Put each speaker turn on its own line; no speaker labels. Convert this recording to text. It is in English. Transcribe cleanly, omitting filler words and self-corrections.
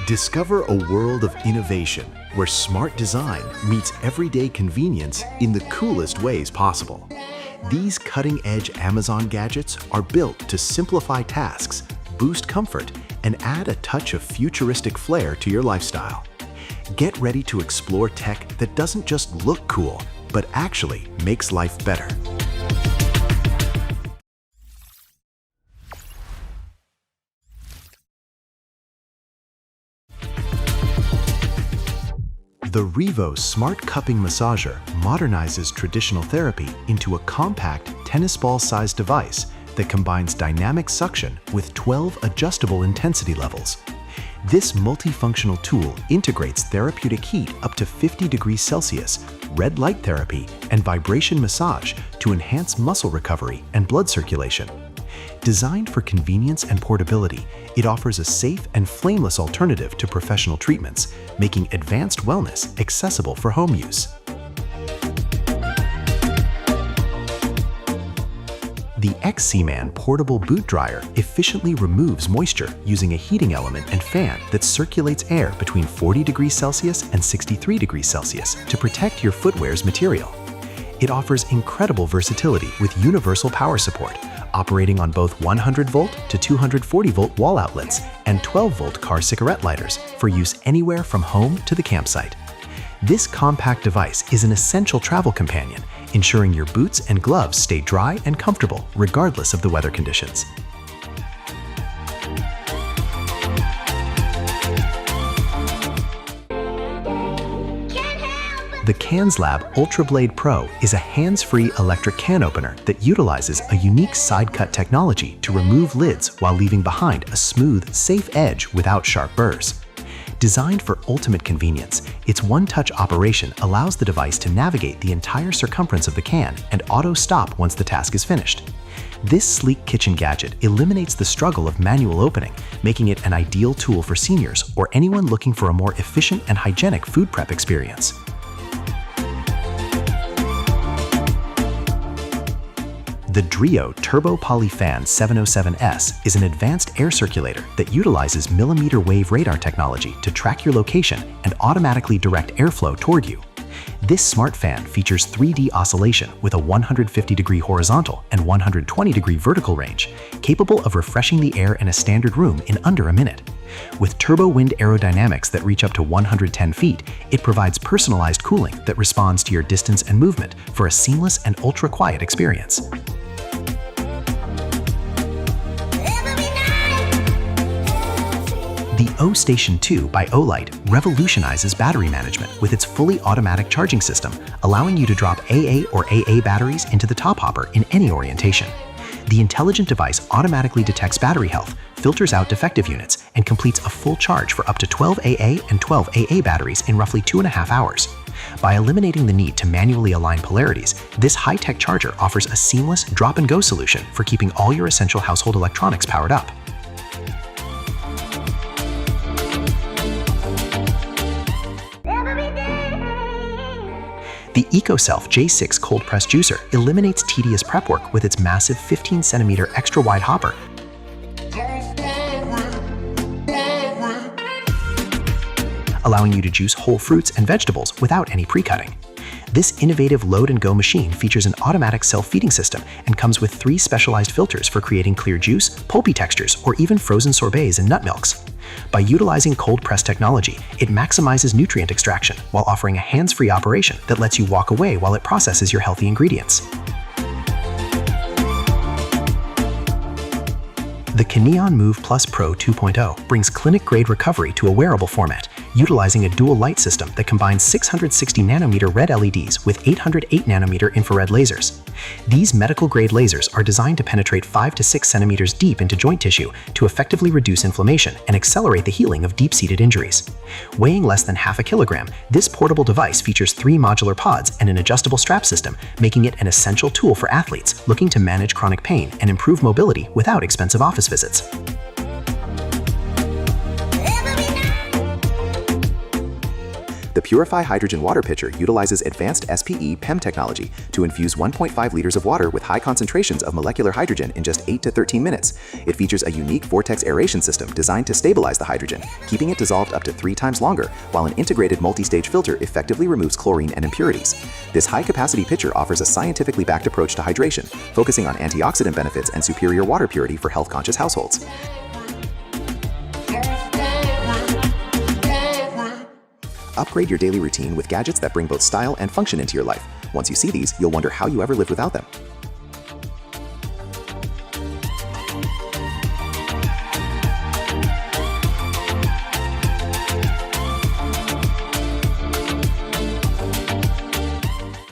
Discover a world of innovation where smart design meets everyday convenience in the coolest ways possible. These cutting-edge Amazon gadgets are built to simplify tasks, boost comfort, and add a touch of futuristic flair to your lifestyle. Get ready to explore tech that doesn't just look cool, but actually makes life better. The Revo Smart Cupping Massager modernizes traditional therapy into a compact tennis ball-sized device that combines dynamic suction with 12 adjustable intensity levels. This multifunctional tool integrates therapeutic heat up to 50 degrees Celsius, red light therapy, and vibration massage to enhance muscle recovery and blood circulation. Designed for convenience and portability, it offers a safe and flameless alternative to professional treatments, making advanced wellness accessible for home use. The Seean portable boot dryer efficiently removes moisture using a heating element and fan that circulates air between 40 degrees Celsius and 63 degrees Celsius to protect your footwear's material. It offers incredible versatility with universal power support, operating on both 100-volt to 240-volt wall outlets and 12-volt car cigarette lighters for use anywhere from home to the campsite. This compact device is an essential travel companion, ensuring your boots and gloves stay dry and comfortable regardless of the weather conditions. The Canon's Lab Ultralade Pro is a hands-free electric can opener that utilizes a unique side-cut technology to remove lids while leaving behind a smooth, safe edge without sharp burrs. Designed for ultimate convenience, its one-touch operation allows the device to navigate the entire circumference of the can and auto-stop once the task is finished. This sleek kitchen gadget eliminates the struggle of manual opening, making it an ideal tool for seniors or anyone looking for a more efficient and hygienic food prep experience. The Drio Turbo Polyfan 707S is an advanced air circulator that utilizes millimeter wave radar technology to track your location and automatically direct airflow toward you. This smart fan features 3D oscillation with a 150-degree horizontal and 120-degree vertical range, capable of refreshing the air in a standard room in under a minute. With turbo wind aerodynamics that reach up to 110 feet, it provides personalized cooling that responds to your distance and movement for a seamless and ultra-quiet experience. The O-Station 2 by Olight revolutionizes battery management with its fully automatic charging system, allowing you to drop AA or AA batteries into the top hopper in any orientation. The intelligent device automatically detects battery health, filters out defective units, and completes a full charge for up to 12 AA and 12 AA batteries in roughly 2.5 hours. By eliminating the need to manually align polarities, this high-tech charger offers a seamless drop-and-go solution for keeping all your essential household electronics powered up. The Ecoself J6 cold press juicer eliminates tedious prep work with its massive 15-centimeter extra-wide hopper, allowing you to juice whole fruits and vegetables without any pre-cutting. This innovative load-and-go machine features an automatic self-feeding system and comes with 3 specialized filters for creating clear juice, pulpy textures, or even frozen sorbets and nut milks. By utilizing cold press technology, it maximizes nutrient extraction while offering a hands-free operation that lets you walk away while it processes your healthy ingredients. The Canon Move Plus Pro 2.0 brings clinic-grade recovery to a wearable format, utilizing a dual light system that combines 660-nanometer red LEDs with 808-nanometer infrared lasers. These medical-grade lasers are designed to penetrate 5 to 6 centimeters deep into joint tissue to effectively reduce inflammation and accelerate the healing of deep-seated injuries. Weighing less than half a kilogram, this portable device features 3 modular pods and an adjustable strap system, making it an essential tool for athletes looking to manage chronic pain and improve mobility without expensive office visits.
The
Purify hydrogen water pitcher utilizes advanced SPE PEM technology to infuse 1.5 liters of water with high concentrations of molecular hydrogen in just 8 to 13 minutes. It features a unique vortex aeration system designed to stabilize the hydrogen, keeping it dissolved up to 3 times longer, while an integrated multi-stage filter effectively removes chlorine and impurities. This high-capacity pitcher offers a scientifically backed approach to hydration, focusing on antioxidant benefits and superior water purity for health-conscious households. Upgrade your daily routine with gadgets that bring both style and function into your life. Once you see these, you'll wonder how you ever lived without them.